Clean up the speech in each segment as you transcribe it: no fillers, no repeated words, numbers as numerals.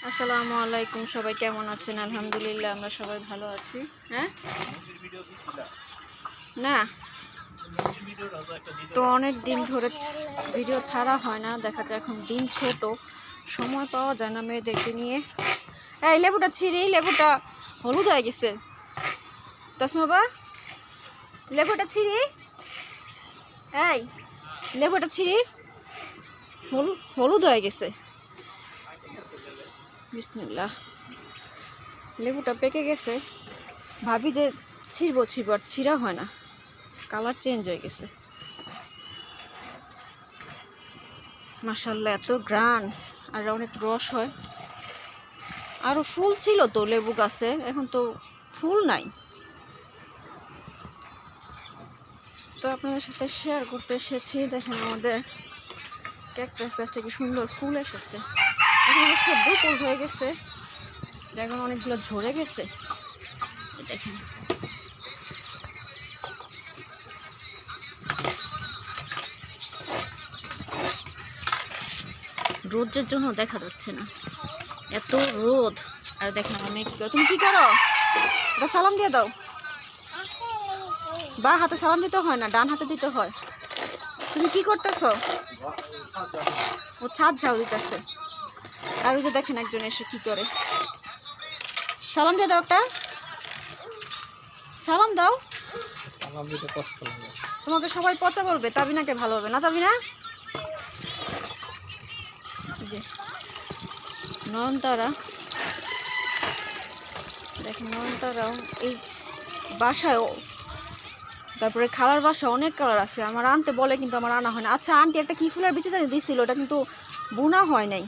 আসসালামু আলাইকুম, সবাই কেমন আছেন? আলহামদুলিল্লাহ আমরা সবাই ভালো আছি। হ্যাঁ না তো অনেক দিন ধরে ভিডিও ছাড়া হয় না, দেখা যায় এখন দিন ছোট, সময় পাওয়া যায় না মেয়েদেরকে নিয়ে। এই লেবুটা ছিঁড়ি, লেবুটা হলুদ হয়ে গেছে। তাসমাবা লেবুটা ছিঁড়ি, এই লেবুটা ছিঁড়ি, হলুদ হয়ে গেছে। বিসমিল্লাহ, লেবুটা পেকে গেছে, ভাবি যে ছিঁড়বো আর ছিঁড়া হয় না, কালার চেঞ্জ হয়ে গেছে। মাশাআল্লাহ, এত গ্রান আর অনেক রস হয়। আরও ফুল ছিল তো লেবু গাছে, এখন তো ফুল নাই। তো আপনাদের সাথে শেয়ার করতে এসেছি। দেখেন আমাদের ক্যাকটাস গাছটা কি সুন্দর ফুল এসেছে। এখন অবশ্য বকুল হয়ে গেছে, এখন অনেকগুলো ঝরে গেছে। দেখেন রোদের জন্য দেখা যাচ্ছে না, এত রোদ। আর দেখেন আমার মেয়ে কি করো, তুমি কি করো? এটা সালাম দিয়ে দাও। বা হাতে সালাম দিতে হয় না, ডান হাতে দিতে হয়। তুমি কি করতেছো? ও ছাদ ঝাড়ু দিতেছে। আর ওই যে দেখেন একজন এসে কি করে, সালাম দিয়ে দাও, একটা সালাম দাও। তোমাকে সবাই পচা বলবে, তাবিনাকে ভালো হবে না। তাবিনা যে নয়নতারা, দেখেন নয়নতারাও এই বাসায়, তারপরে খালার বাসা অনেক কালার আছে। আমার আনতে বলে কিন্তু আমার আনা হয় না। আচ্ছা আন্টি একটা কি ফুলের বিচি জানি দিছিল, ওটা কিন্তু বোনা হয় নাই।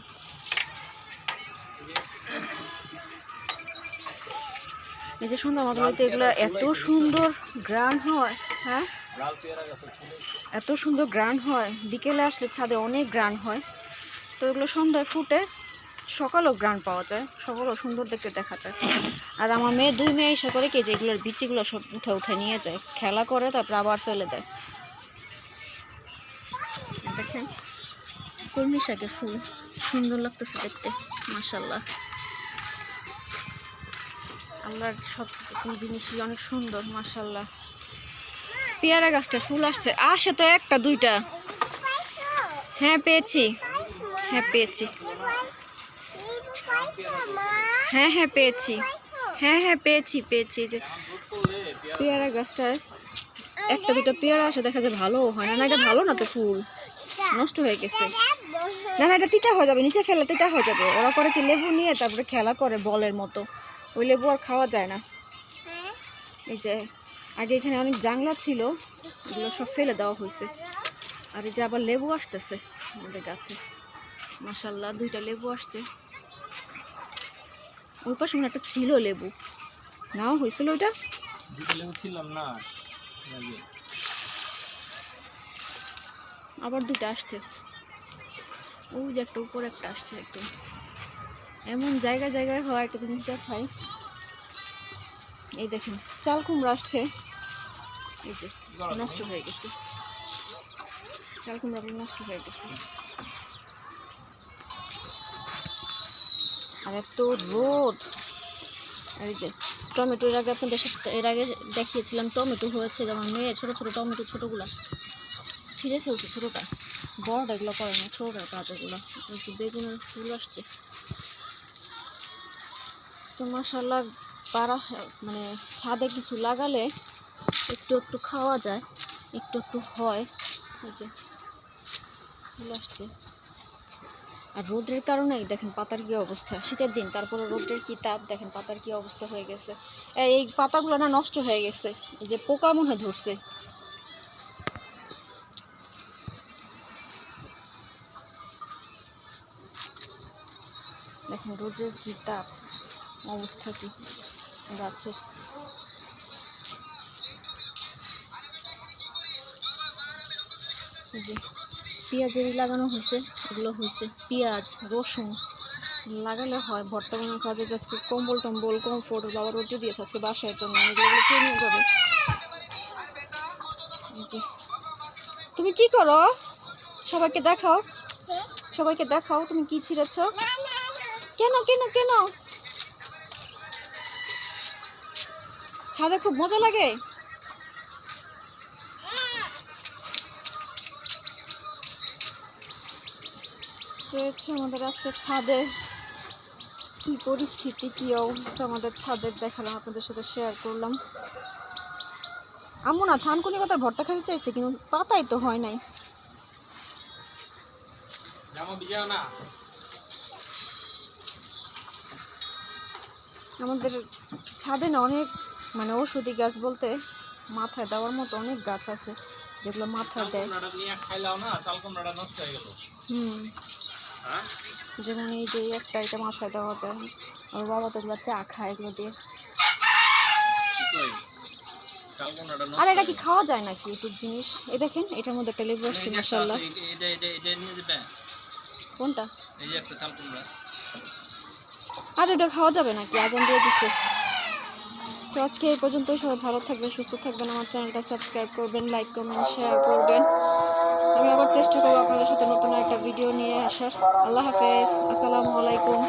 এই যে সুন্দর মতো এগুলো এত সুন্দর গ্রান হয়। হ্যাঁ, এত সুন্দর গ্রান হয়, বিকেলে আসলে ছাদে অনেক গ্রান হয়। তো এগুলো সন্ধ্যায় ফুটে, সকালেও গ্রান পাওয়া যায়, সকালেও সুন্দর দেখতে দেখা যায়। আর আমার মেয়ে, দুই মেয়ে এসে করে কি যে এগুলোর বিচিগুলো সব উঠে নিয়ে যায়, খেলা করে, তারপর আবার ফেলে দেয়। দেখেন কলমি শাকের ফুল, সুন্দর লাগতেছে দেখতে, মাশাআল্লাহ। আল্লাহর সব জিনিসই অনেক সুন্দর, মাশাআল্লাহ। পেয়ারা গাছটা ফুল আসে তো একটা দুইটা। হ্যাঁ পেয়েছি, হ্যাঁ পেয়েছি, হ্যাঁ পেয়েছি, হ্যাঁ পেয়েছি। যে পেয়ারা গাছটায় একটা দুটো পেয়ারা আসে, দেখা যায় ভালো হয় না। এটা ভালো না তো, ফুল নষ্ট হয়ে গেছে। না এটা তিতা হয়ে যাবে, নিচে ফেলে তিতা হয়ে যাবে। ওরা করে কি লেবু নিয়ে তারপরে খেলা করে বলের মতো, ওই লেবু আর খাওয়া যায় না। এই যে আগে এখানে অনেক জাংলা ছিল, এগুলো সব ফেলে দেওয়া হয়েছে। আর এই যে আবার লেবু আসতেছে আমাদের গাছে, মাশাআল্লাহ, দুইটা লেবু আসছে। ওই পাশে মনে একটা ছিল লেবু, নাও হয়েছিল ওইটা, আবার দুইটা আসছে। ওই যে একটা উপরে একটা আসছে একদম। এমন জায়গায় হয় একটা জিনিস দেখাই। এই দেখেন চাল কুমড়া আসছে, এই যে নষ্ট হয়ে গেছে, চাল কুমড়াগুলো নষ্ট হয়ে গেছে। আর এত রোদ। আর এই যে টমেটো, এর আগে আপনাদের সাথে এর আগে দেখিয়েছিলাম টমেটো হয়েছে, যেমন মেয়ে ছোটো ছোটো টমেটো, ছোটোগুলা ছিঁড়ে ফেলছে, ছোটোটা, বড়টা এগুলো করে না, ছোটোটা তাজাগুলো। বেগুনের ফুল আসছে। তো মাশাআল্লাহ, মানে ছাদে কিছু লাগালে একটু খাওয়া যায়, একটু হয়। এই যে ফুল আসছে। আর রোদের কারণেই দেখেন পাতার কি অবস্থা, শীতের দিন তারপরে রোদের কি তাপ, দেখেন পাতার কি অবস্থা হয়ে গেছে। এই পাতাগুলো না নষ্ট হয়ে গেছে, এই যে পোকা মনে হয় ধরছে। দেখেন রোদের কি তাপ, অবস্থা কি গাছের। এই যে পেঁয়াজের লাগানো হয়েছে, এগুলো হয়েছে পেঁয়াজ, রসুন লাগালে হয়। বর্তমানে কাজে আজকে কম্বল টম্বল কমফোর্ট বাবা রোদে দিয়েছে আজকে বাসার জন্য, এগুলো কে নিয়ে যাবে। জি, তুমি কি করো? সবাইকে দেখাও, তুমি কি ছিঁড়েছ? কেন কেন কেন ছাদে খুব মজা লাগে। আমাদের আজকে ছাদে কি পরিস্থিতি, কি অবস্থা আমাদের ছাদের দেখালাম, আপনাদের সাথে শেয়ার করলাম। আম্মু না থানকুনি পাতার ভর্তা খেতে চাইছে, কিন্তু পাতাই তো হয় নাই। আমাদের ছাদে না অনেক মানে ঔষধি গাছ বলতে মাথায় দেওয়ার মতো অনেক গাছ আছে, যেগুলো মাথায় দেয়। যেমন এই যে একটা এটা মাথায় দেওয়া যায়, আর বাবা তো এগুলো চা খায় এগুলো দিয়ে। আর এটা কি খাওয়া যায় নাকি ইউটিউব জিনিস? এই দেখেন এটার মধ্যে একটা লেবু আসছে মাশাআল্লাহ। কোনটা? আর এটা খাওয়া যাবে নাকি? আজান দিয়ে দিছে। তো আজকে এই পর্যন্তই। সবাই ভালো থাকবেন, সুস্থ থাকবেন, আমার চ্যানেলটা সাবস্ক্রাইব করবেন, লাইক কমেন্ট শেয়ার করবেন। আমি আবার চেষ্টা করবো আপনাদের সাথে নতুন একটা ভিডিও নিয়ে আসার। আল্লাহ হাফেজ, আসসালামু আলাইকুম।